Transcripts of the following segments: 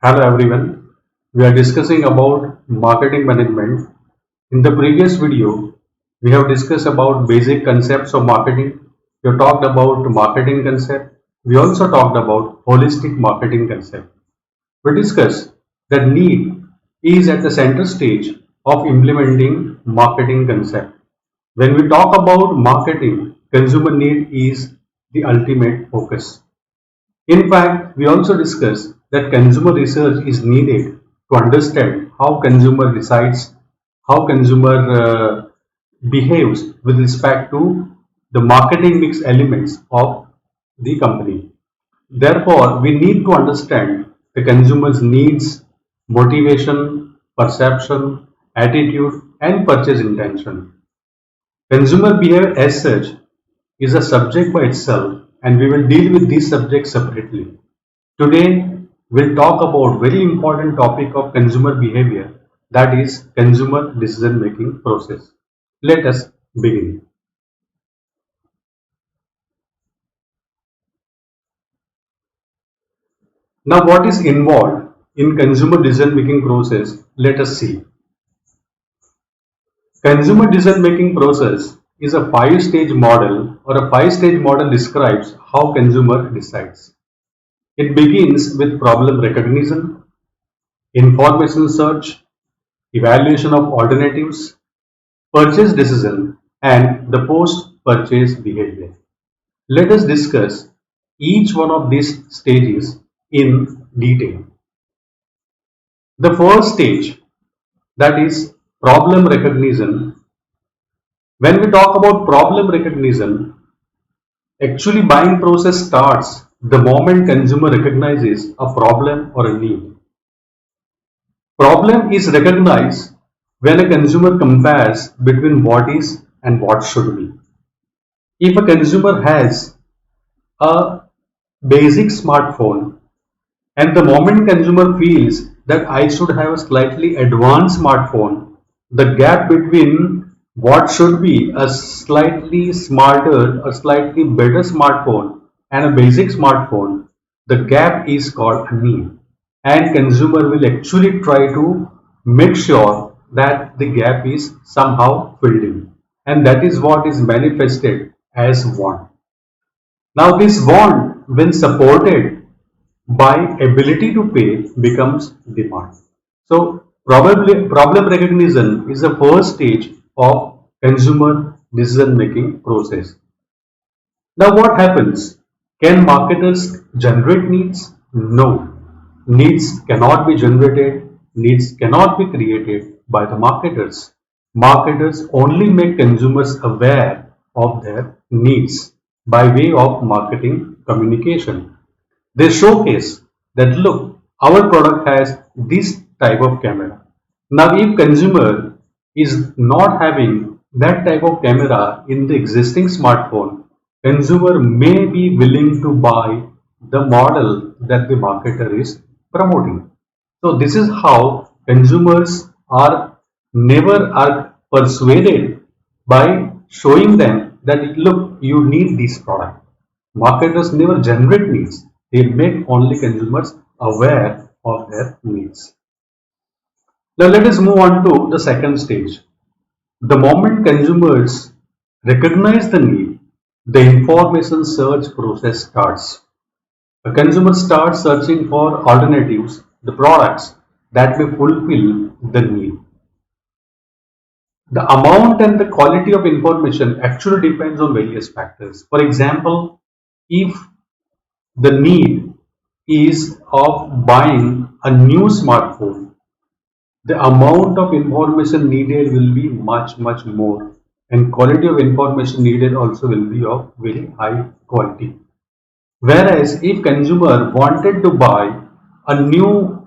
Hello everyone. We are discussing about marketing management. In the previous video, we have discussed about basic concepts of marketing. We have talked about marketing concept. We also talked about holistic marketing concept. We discussed that need is at the center stage of implementing marketing concept. When we talk about marketing, consumer need is the ultimate focus. In fact, we also discussed that consumer research is needed to understand how consumer decides, how consumer behaves with respect to the marketing mix elements of the company. Therefore, we need to understand the consumer's needs, motivation, perception, attitude, and purchase intention. Consumer behavior as such is a subject by itself, and we will deal with these subjects separately. Today, we'll talk about very important topic of consumer behavior, that is consumer decision making process. Let us begin. Now, what is involved in consumer decision making process? Let us see. Consumer decision making process is a five-stage model, or a five-stage model describes how consumer decides. It begins with problem recognition, information search, evaluation of alternatives, purchase decision, and the post-purchase behavior. Let us discuss each one of these stages in detail. The first stage, that is problem recognition. When we talk about problem recognition, actually buying process starts the moment consumer recognizes a problem or a need. Problem is recognized when a consumer compares between what is and what should be. If a consumer has a basic smartphone and the moment consumer feels that I should have a slightly advanced smartphone, the gap between what should be a slightly smarter or slightly better smartphone and a basic smartphone, the gap is called a need, and consumer will actually try to make sure that the gap is somehow filled in, and that is what is manifested as want. Now this want, when supported by ability to pay, becomes demand. So probably problem recognition is the first stage of consumer decision making process. Now what happens? Can marketers generate needs? No. Needs cannot be generated, needs cannot be created by the marketers. Marketers only make consumers aware of their needs by way of marketing communication. They showcase that look, our product has this type of camera. Now, if consumer is not having that type of camera in the existing smartphone, consumer may be willing to buy the model that the marketer is promoting. So this is how consumers are never are persuaded by showing them that look, you need this product. Marketers never generate needs. They make only consumers aware of their needs. Now let us move on to the second stage. The moment consumers recognize the need, the information search process starts. A consumer starts searching for alternatives, the products that may fulfill the need. The amount and the quality of information actually depends on various factors. For example, if the need is of buying a new smartphone, the amount of information needed will be much more, and quality of information needed also will be of very high quality. Whereas if consumer wanted to buy a new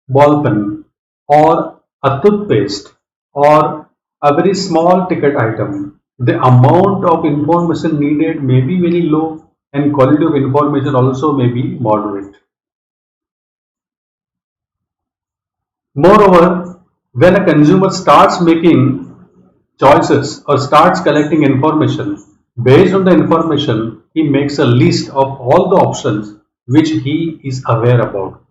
ball pen or a toothpaste or a very small ticket item, the amount of information needed may be very low and quality of information also may be moderate. Moreover, when a consumer starts making choices or starts collecting information, based on the information, he makes a list of all the options which he is aware about.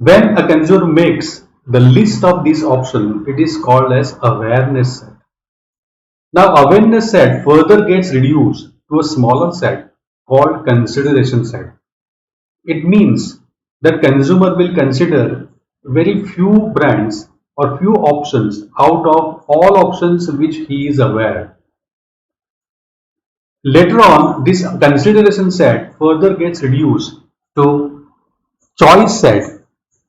When a consumer makes the list of these options, it is called as awareness set. Now, awareness set further gets reduced to a smaller set called consideration set. It means that consumer will consider very few brands or few options out of all options which he is aware. Later on, this consideration set further gets reduced to choice set.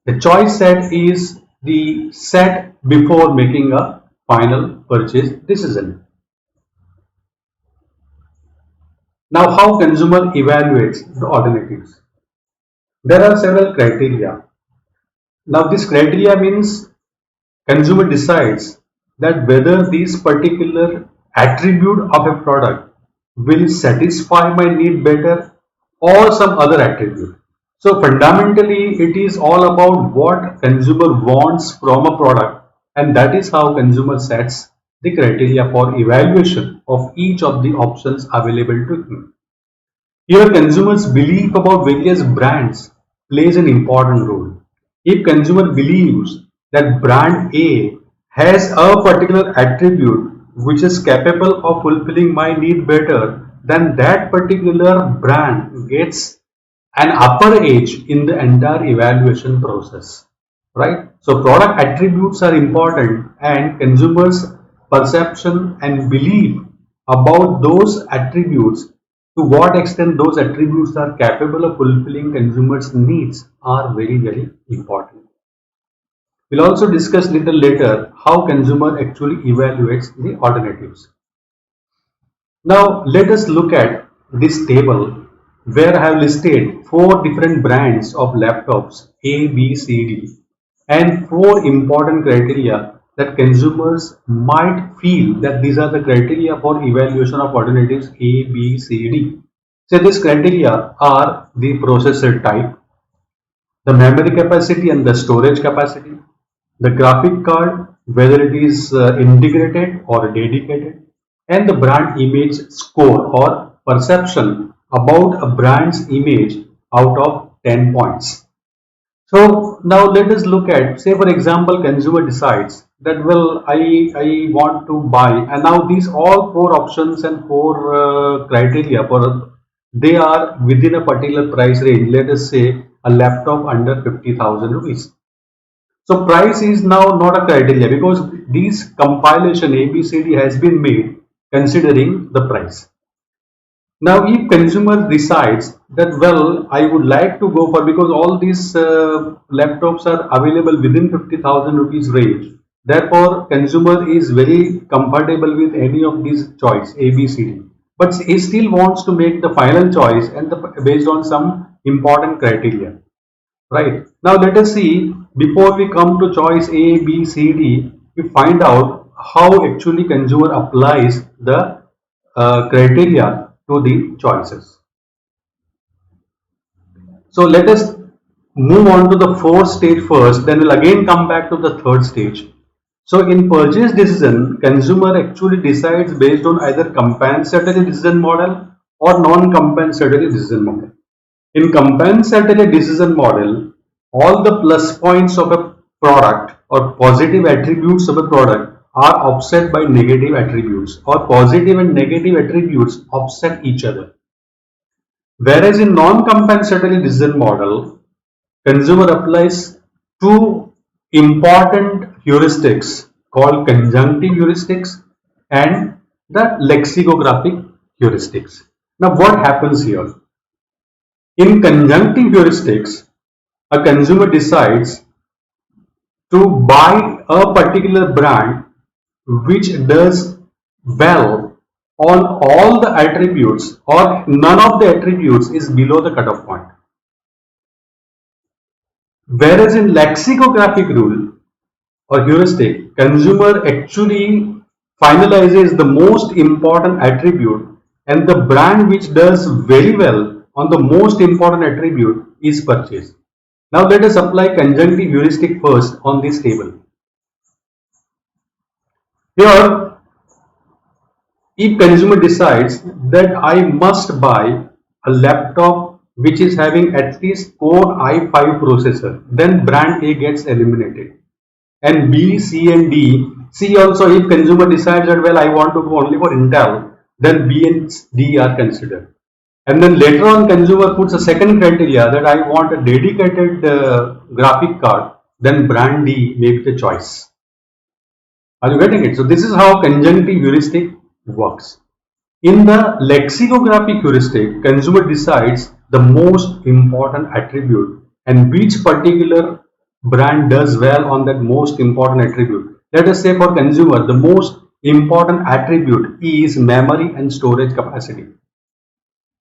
The choice set is the set before making a final purchase decision. Now, how consumer evaluates the alternatives? There are several criteria. Now, this criteria means consumer decides that whether this particular attribute of a product will satisfy my need better or some other attribute. So fundamentally, it is all about what consumer wants from a product, and that is how consumer sets the criteria for evaluation of each of the options available to him. Here, consumers' belief about various brands plays an important role. If consumer believes that brand A has a particular attribute which is capable of fulfilling my need better, then that particular brand gets an upper edge in the entire evaluation process, right? So product attributes are important, and consumers' perception and belief about those attributes, to what extent those attributes are capable of fulfilling consumers' needs, are very, very important. We'll also discuss little later how consumer actually evaluates the alternatives. Now let us look at this table where I have listed four different brands of laptops A, B, C, D, and four important criteria that consumers might feel that these are the criteria for evaluation of alternatives A, B, C, D. So these criteria are the processor type, the memory capacity and the storage capacity, the graphic card, whether it is integrated or dedicated, and the brand image score or perception about a brand's image out of 10 points. So now let us look at, say for example, consumer decides that well, I want to buy, and now these all four options and four criteria for, they are within a particular price range. Let us say a laptop under 50,000 rupees. So price is now not a criteria because this compilation ABCD has been made considering the price. Now, if consumer decides that well, I would like to go for, because all these laptops are available within 50,000 rupees range. Therefore, consumer is very comfortable with any of these choice A, B, C, D. But he still wants to make the final choice and based on some important criteria. Right. Now let us see, before we come to choice A, B, C, D, we find out how actually consumer applies the criteria to the choices. So let us move on to the fourth stage first, then we'll again come back to the third stage. So in purchase decision, consumer actually decides based on either compensatory decision model or non-compensatory decision model. In compensatory decision model, all the plus points of a product or positive attributes of a product are offset by negative attributes, or positive and negative attributes offset each other. Whereas in non-compensatory decision model, consumer applies two important heuristics called conjunctive heuristics and the lexicographic heuristics. Now what happens here? In conjunctive heuristics, a consumer decides to buy a particular brand which does well on all the attributes or none of the attributes is below the cutoff point. Whereas in lexicographic rule or heuristic, consumer actually finalizes the most important attribute, and the brand which does very well on the most important attribute is purchased. Now let us apply conjunctive heuristic first on this table. Here, if consumer decides that I must buy a laptop which is having at least Core i5 processor, then brand A gets eliminated. And B, C, and D. C also, if consumer decides that well, I want to go only for Intel, then B and D are considered. And then later on, consumer puts a second criteria that I want a dedicated graphic card, then brand D may be the choice. Are you getting it? So this is how conjunctive heuristic works. In the lexicographic heuristic, consumer decides the most important attribute and which particular brand does well on that most important attribute. Let us say for consumer, the most important attribute is memory and storage capacity.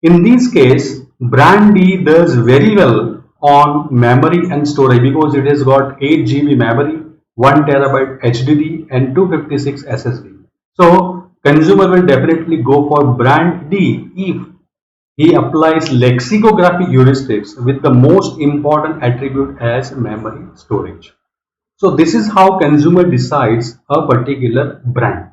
In this case, brand D does very well on memory and storage because it has got 8 GB memory, 1 terabyte HDD, and 256 SSD. So, consumer will definitely go for brand D if he applies lexicographic heuristics with the most important attribute as memory storage. So, this is how consumer decides a particular brand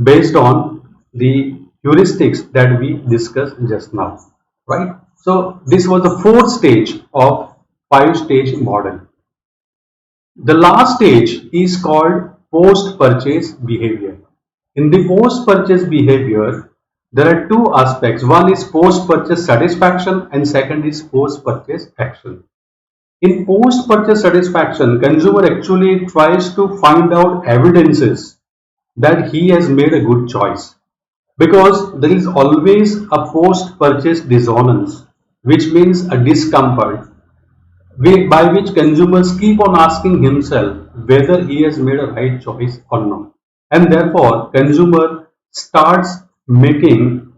based on the heuristics that we discussed just now, right? So this was the fourth stage of five-stage model. The last stage is called post-purchase behavior. In the post-purchase behavior, there are two aspects. One is post-purchase satisfaction and second is post-purchase action. In post-purchase satisfaction, consumer actually tries to find out evidences that he has made a good choice because there is always a post purchase dissonance, which means a discomfort by which consumers keep on asking himself whether he has made a right choice or not, and therefore consumer starts making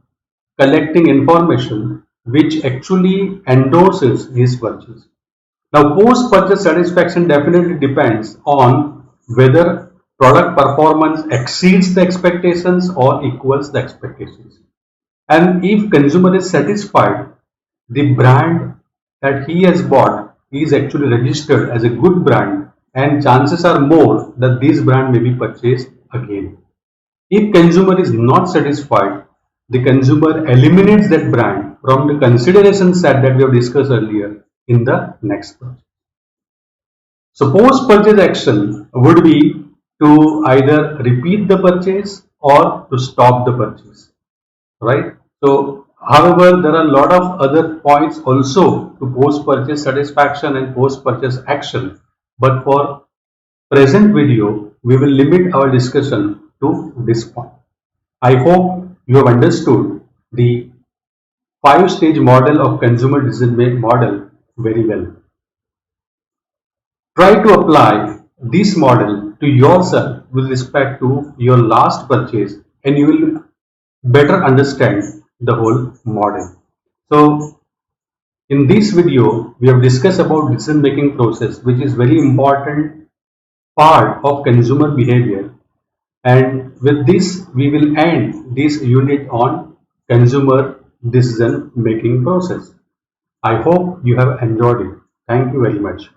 collecting information which actually endorses his purchase. Now, post-purchase satisfaction definitely depends on whether product performance exceeds the expectations or equals the expectations. And if consumer is satisfied, the brand that he has bought is actually registered as a good brand, and chances are more that this brand may be purchased again. If consumer is not satisfied, the consumer eliminates that brand from the consideration set that we have discussed earlier in the next purchase. So post-purchase action would be to either repeat the purchase or to stop the purchase, right? So, however, there are a lot of other points also to post-purchase satisfaction and post-purchase action. But for present video, we will limit our discussion to this point. I hope you have understood the five-stage model of consumer decision model very well. Try to apply this model to yourself with respect to your last purchase and you will better understand the whole model. So in this video, we have discussed about decision making process, which is very important part of consumer behavior. And with this, we will end this unit on consumer decision making process. I hope you have enjoyed it. Thank you very much.